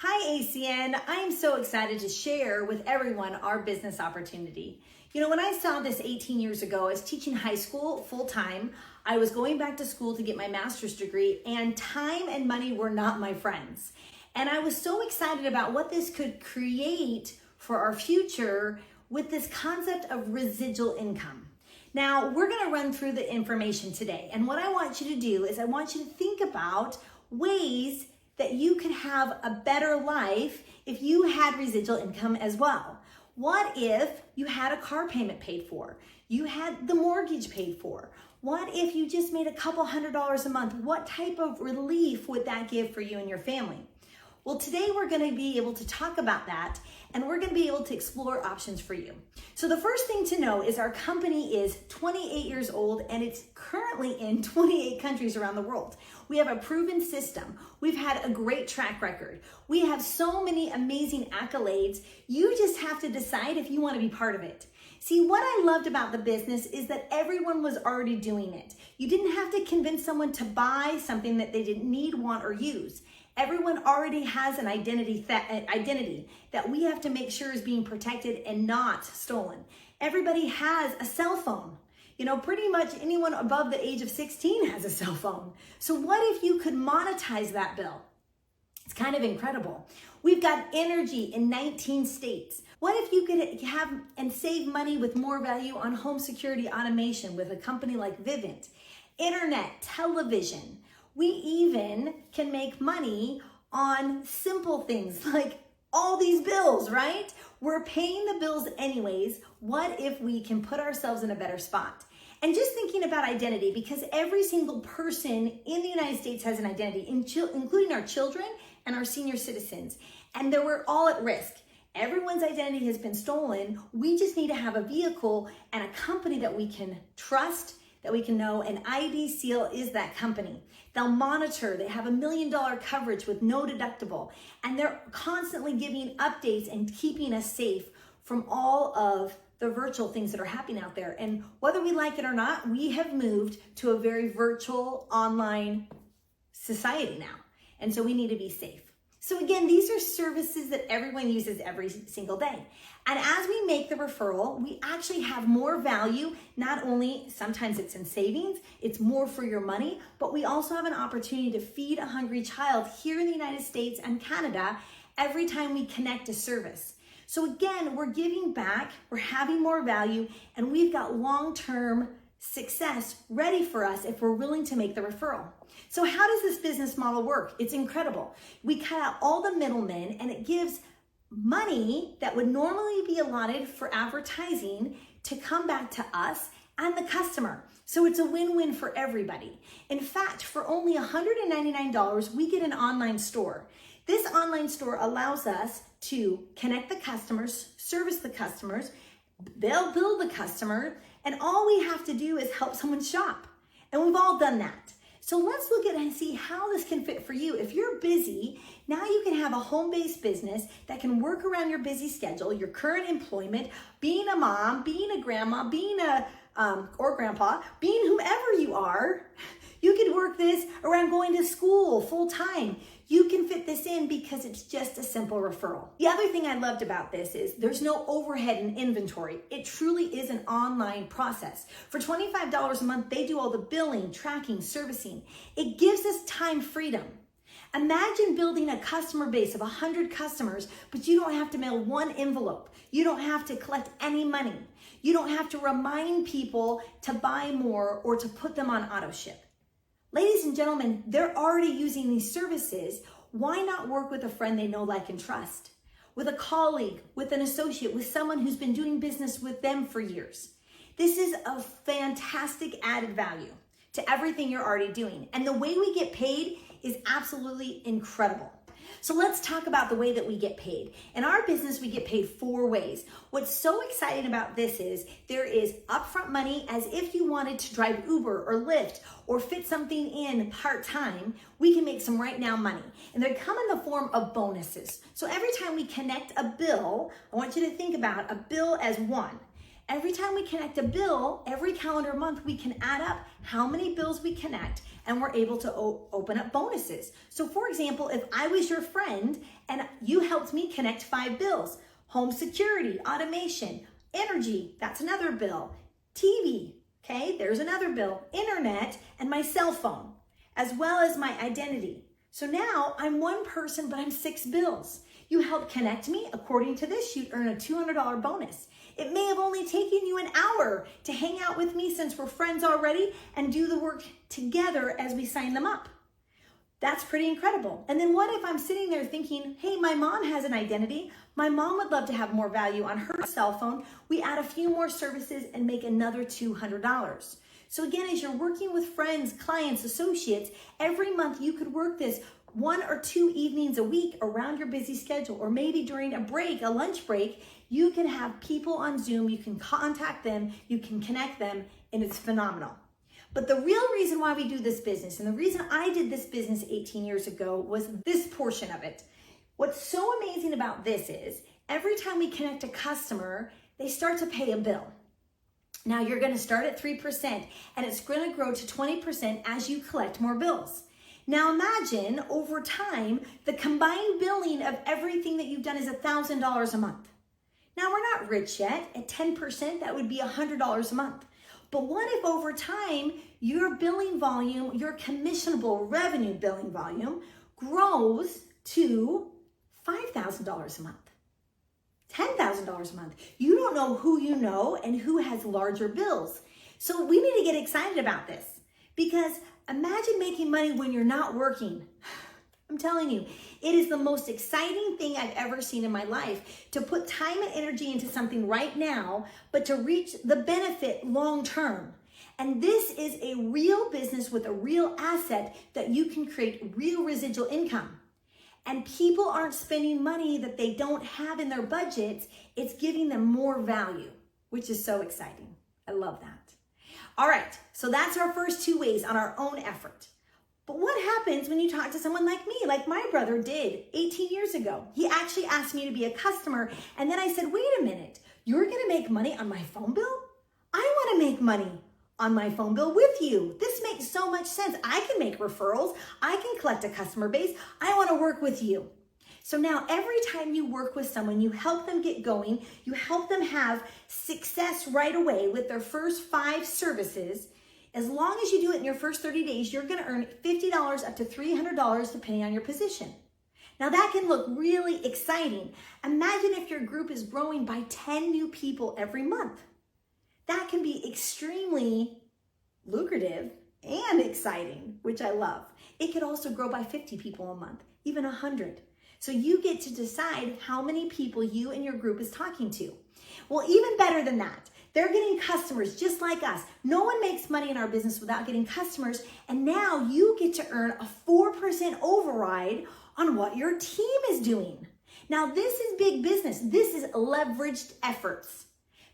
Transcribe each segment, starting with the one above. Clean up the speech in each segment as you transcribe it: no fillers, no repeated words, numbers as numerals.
Hi ACN, I'm so excited to share with everyone our business opportunity. You know, when I saw this 18 years ago, I was teaching high school full-time. I was going back to school to get my master's degree, and time and money were not my friends. And I was so excited about what this could create for our future with this concept of residual income. Now, we're gonna run through the information today. And what I want you to do is I want you to think about ways that you could have a better life if you had residual income as well. What if you had a car payment paid for? You had the mortgage paid for? What if you just made a couple $100s a month? What type of relief would that give for you and your family? Well, today we're going to be able to talk about that, and we're going to be able to explore options for you. So the first thing to know is our company is 28 years old, and it's currently in 28 countries around the world. We have a proven system. We've had a great track record. We have so many amazing accolades. You just have to decide if you want to be part of it. See, what I loved about the business is that everyone was already doing it. You didn't have to convince someone to buy something that they didn't need, want, or use. Everyone already has an identity that we have to make sure is being protected and not stolen. Everybody has a cell phone. You know, pretty much anyone above the age of 16 has a cell phone. So what if you could monetize that bill? It's kind of incredible. We've got energy in 19 states. What if you could have and save money with more value on home security automation with a company like Vivint? Internet, television. We even can make money on simple things like all these bills, right? We're paying the bills anyways. What if we can put ourselves in a better spot? And just thinking about identity, because every single person in the United States has an identity, including our children and our senior citizens. And we're all at risk. Everyone's identity has been stolen. We just need to have a vehicle and a company that we can trust, that we can know, and ID Seal is that company. They'll monitor, they have $1 million coverage with no deductible, and they're constantly giving updates and keeping us safe from all of the virtual things that are happening out there. And whether we like it or not, we have moved to a very virtual online society now. And so we need to be safe. So again, these are services that everyone uses every single day. And as we make the referral, we actually have more value. Not only sometimes it's in savings, it's more for your money, but we also have an opportunity to feed a hungry child here in the United States and Canada every time we connect a service. So again, we're giving back, we're having more value, and we've got long-term success ready for us if we're willing to make the referral. So how does this business model work? It's incredible. We cut out all the middlemen, and it gives money that would normally be allotted for advertising to come back to us and the customer. So it's a win-win for everybody. In fact, for only $199, we get an online store. This online store allows us to connect the customers, service the customers, they'll bill the customer, and all we have to do is help someone shop. And we've all done that. So let's look at and see how this can fit for you. If you're busy, now you can have a home-based business that can work around your busy schedule, your current employment, being a mom, being a grandma, being or grandpa, being whomever you are. You could work this around going to school full-time. You can fit this in because it's just a simple referral. The other thing I loved about this is there's no overhead in inventory. It truly is an online process. For $25 a month, they do all the billing, tracking, servicing. It gives us time freedom. Imagine building a customer base of 100 customers, but you don't have to mail one envelope. You don't have to collect any money. You don't have to remind people to buy more or to put them on auto ship. Ladies and gentlemen, they're already using these services. Why not work with a friend they know, like, and trust? With a colleague, with an associate, with someone who's been doing business with them for years. This is a fantastic added value to everything you're already doing. And the way we get paid is absolutely incredible. So let's talk about the way that we get paid. In our business, we get paid 4 ways. What's so exciting about this is there is upfront money, as if you wanted to drive Uber or Lyft or fit something in part-time, we can make some right now money. And they come in the form of bonuses. So every time we connect a bill, I want you to think about a bill as one. Every time we connect a bill, every calendar month, we can add up how many bills we connect, and we're able to open up bonuses. So for example, if I was your friend and you helped me connect 5 bills, home security, automation, energy, that's another bill, TV, okay, there's another bill, internet, and my cell phone, as well as my identity. So now I'm one person, but I'm 6 bills. You help connect me. According to this, you'd earn a $200 bonus. It may have only taken you an hour to hang out with me since we're friends already and do the work together as we sign them up. That's pretty incredible. And then what if I'm sitting there thinking, hey, my mom has an identity. My mom would love to have more value on her cell phone. We add a few more services and make another $200. So again, as you're working with friends, clients, associates, every month you could work this 1 or 2 evenings a week around your busy schedule, or maybe during a break, a lunch break, you can have people on Zoom, you can contact them, you can connect them, and it's phenomenal. But the real reason why we do this business, and the reason I did this business 18 years ago, was this portion of it. What's so amazing about this is every time we connect a customer, they start to pay a bill. Now you're going to start at 3%, and it's going to grow to 20% as you collect more bills. Now imagine over time, the combined billing of everything that you've done is $1,000 a month. Now we're not rich yet. At 10%, that would be $100 a month. But what if over time, your billing volume, your commissionable revenue billing volume grows to $5,000 a month, $10,000 a month? You don't know who you know and who has larger bills. So we need to get excited about this, because imagine making money when you're not working. I'm telling you, it is the most exciting thing I've ever seen in my life, to put time and energy into something right now, but to reach the benefit long term. And this is a real business with a real asset that you can create real residual income. And people aren't spending money that they don't have in their budgets. It's giving them more value, which is so exciting. I love that. All right, so that's our first 2 ways on our own effort. But what happens when you talk to someone like me, like my brother did 18 years ago? He actually asked me to be a customer, and then I said, wait a minute, you're gonna make money on my phone bill? I wanna make money on my phone bill with you. This makes so much sense. I can make referrals. I can collect a customer base. I wanna work with you. So now every time you work with someone, you help them get going, you help them have success right away with their first 5 services. As long as you do it in your first 30 days, you're gonna earn $50 up to $300 depending on your position. Now that can look really exciting. Imagine if your group is growing by 10 new people every month. That can be extremely lucrative and exciting, which I love. It could also grow by 50 people a month, even 100. So you get to decide how many people you and your group is talking to. Well, even better than that, they're getting customers just like us. No one makes money in our business without getting customers. And now you get to earn a 4% override on what your team is doing. Now this is big business. This is leveraged efforts.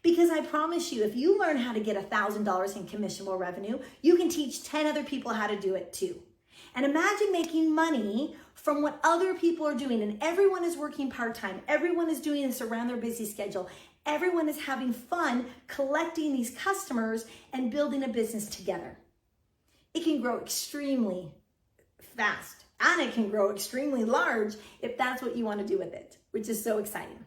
Because I promise you, if you learn how to get $1,000 in commissionable revenue, you can teach 10 other people how to do it too. And imagine making money from what other people are doing, and everyone is working part-time. Everyone is doing this around their busy schedule. Everyone is having fun collecting these customers and building a business together. It can grow extremely fast, and it can grow extremely large if that's what you want to do with it, which is so exciting.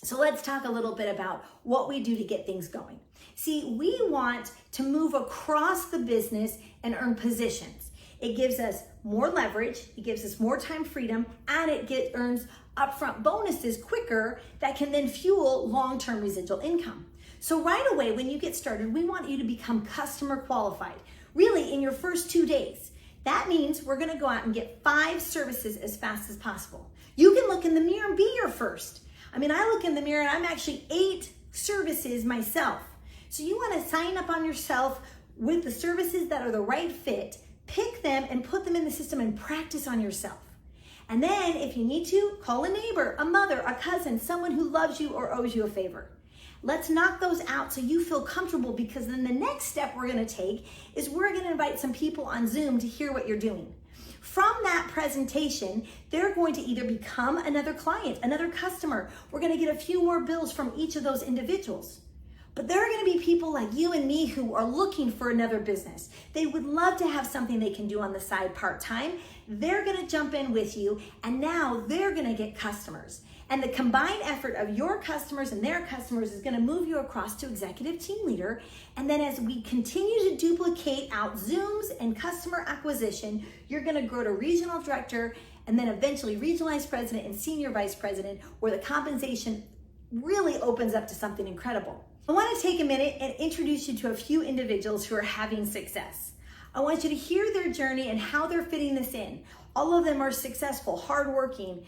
So let's talk a little bit about what we do to get things going. See, we want to move across the business and earn positions. It gives us more leverage, it gives us more time freedom, and it earns upfront bonuses quicker that can then fuel long-term residual income. So right away, when you get started, we want you to become customer qualified, really in your first 2 days. That means we're gonna go out and get 5 services as fast as possible. You can look in the mirror and be your first. I mean, I look in the mirror and I'm actually 8 services myself. So you wanna sign up on yourself with the services that are the right fit, pick them and put them in the system and practice on yourself. And then if you need to, call a neighbor, a mother, a cousin, someone who loves you or owes you a favor. Let's knock those out so you feel comfortable, because then the next step we're gonna take is we're gonna invite some people on Zoom to hear what you're doing. From that presentation, they're going to either become another client, another customer. We're gonna get a few more bills from each of those individuals. But there are going to be people like you and me who are looking for another business. They would love to have something they can do on the side part-time. They're going to jump in with you, and now they're going to get customers. And the combined effort of your customers and their customers is going to move you across to executive team leader. And then as we continue to duplicate out Zooms and customer acquisition, you're going to grow to regional director and then eventually regional vice president and senior vice president, where the compensation really opens up to something incredible. I want to take a minute and introduce you to a few individuals who are having success. I want you to hear their journey and how they're fitting this in. All of them are successful, hardworking,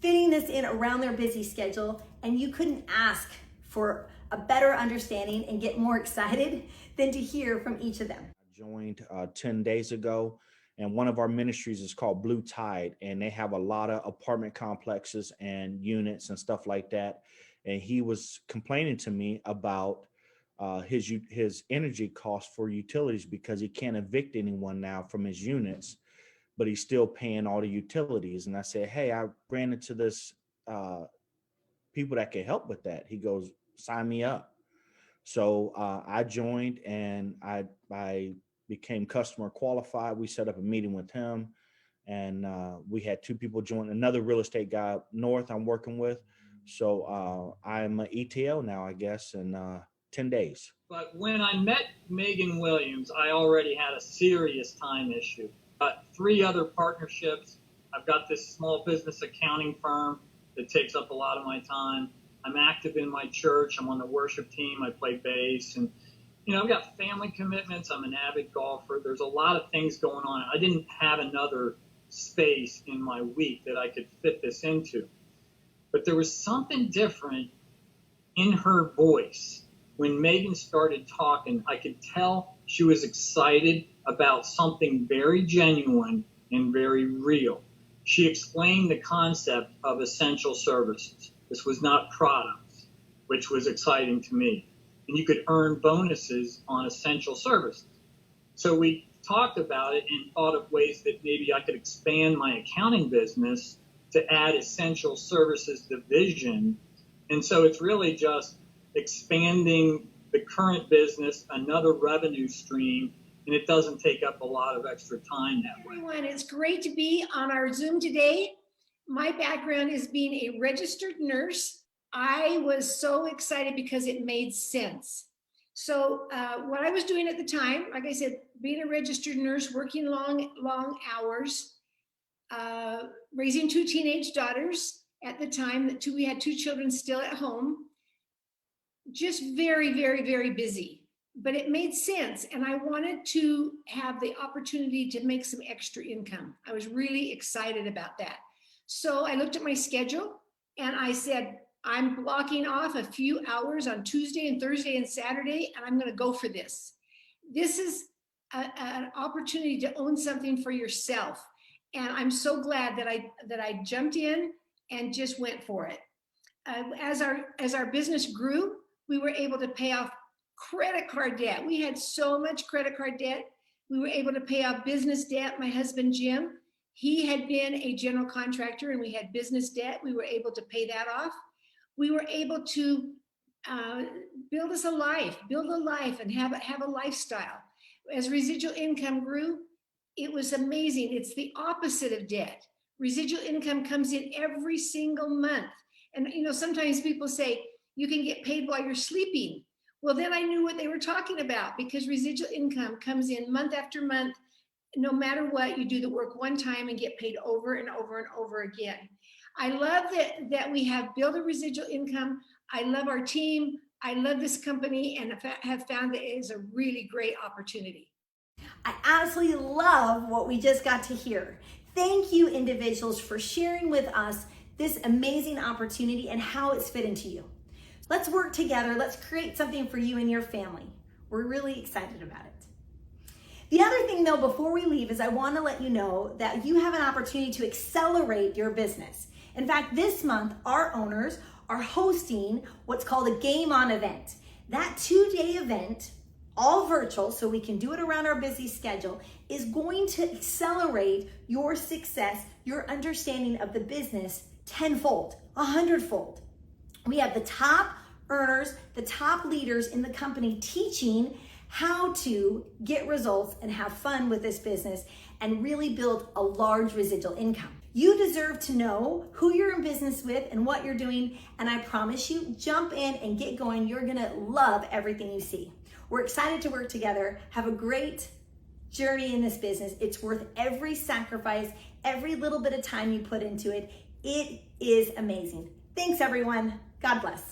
fitting this in around their busy schedule, and you couldn't ask for a better understanding and get more excited than to hear from each of them. I joined 10 days ago, and one of our ministries is called Blue Tide, and they have a lot of apartment complexes and units and stuff like that. And he was complaining to me about his energy costs for utilities because he can't evict anyone now from his units, but he's still paying all the utilities. And I said, hey, I ran into this people that can help with that. He goes, sign me up. So I joined, and I became customer qualified. We set up a meeting with him, and we had 2 people join, another real estate guy up north I'm working with. So I'm an ETL now, I guess, in 10 days. But when I met Megan Williams, I already had a serious time issue. Got 3 other partnerships. I've got this small business accounting firm that takes up a lot of my time. I'm active in my church. I'm on the worship team. I play bass, and I've got family commitments. I'm an avid golfer. There's a lot of things going on. I didn't have another space in my week that I could fit this into. But there was something different in her voice. When Megan started talking, I could tell she was excited about something very genuine and very real. She explained the concept of essential services. This was not products, which was exciting to me. And you could earn bonuses on essential services. So we talked about it and thought of ways that maybe I could expand my accounting business to add essential services division. And so it's really just expanding the current business, another revenue stream, and it doesn't take up a lot of extra time that way. Everyone, it's great to be on our Zoom today. My background is being a registered nurse. I was so excited because it made sense. So what I was doing at the time, like I said, being a registered nurse, working long hours, raising 2 teenage daughters at the time. We had 2 children still at home. Just very, very, very busy. But it made sense, and I wanted to have the opportunity to make some extra income. I was really excited about that. So I looked at my schedule, and I said, I'm blocking off a few hours on Tuesday and Thursday and Saturday, and I'm going to go for this. This is an opportunity to own something for yourself. And I'm so glad that I jumped in and just went for it. As our business grew, we were able to pay off credit card debt. We had so much credit card debt. We were able to pay off business debt. My husband, Jim, he had been a general contractor, and we had business debt. We were able to pay that off. We were able to build a life and have a lifestyle. As residual income grew, it was amazing. It's the opposite of debt. Residual income comes in every single month. And sometimes people say, you can get paid while you're sleeping. Well, then I knew what they were talking about, because residual income comes in month after month. No matter what, you do the work one time and get paid over and over and over again. I love that we have built a residual income. I love our team. I love this company, and have found that it is a really great opportunity. I absolutely love what we just got to hear. Thank you, individuals, for sharing with us this amazing opportunity and how it's fit into you. Let's work together. Let's create something for you and your family. We're really excited about it. The other thing, though, before we leave, is I want to let you know that you have an opportunity to accelerate your business. In fact, this month, our owners are hosting what's called a Game On event. That 2-day event, all virtual, so we can do it around our busy schedule, is going to accelerate your success, your understanding of the business tenfold, 100-fold. We have the top earners, the top leaders in the company teaching how to get results and have fun with this business and really build a large residual income. You deserve to know who you're in business with and what you're doing, and I promise you, jump in and get going. You're gonna love everything you see. We're excited to work together. Have a great journey in this business. It's worth every sacrifice, every little bit of time you put into it. It is amazing. Thanks, everyone. God bless.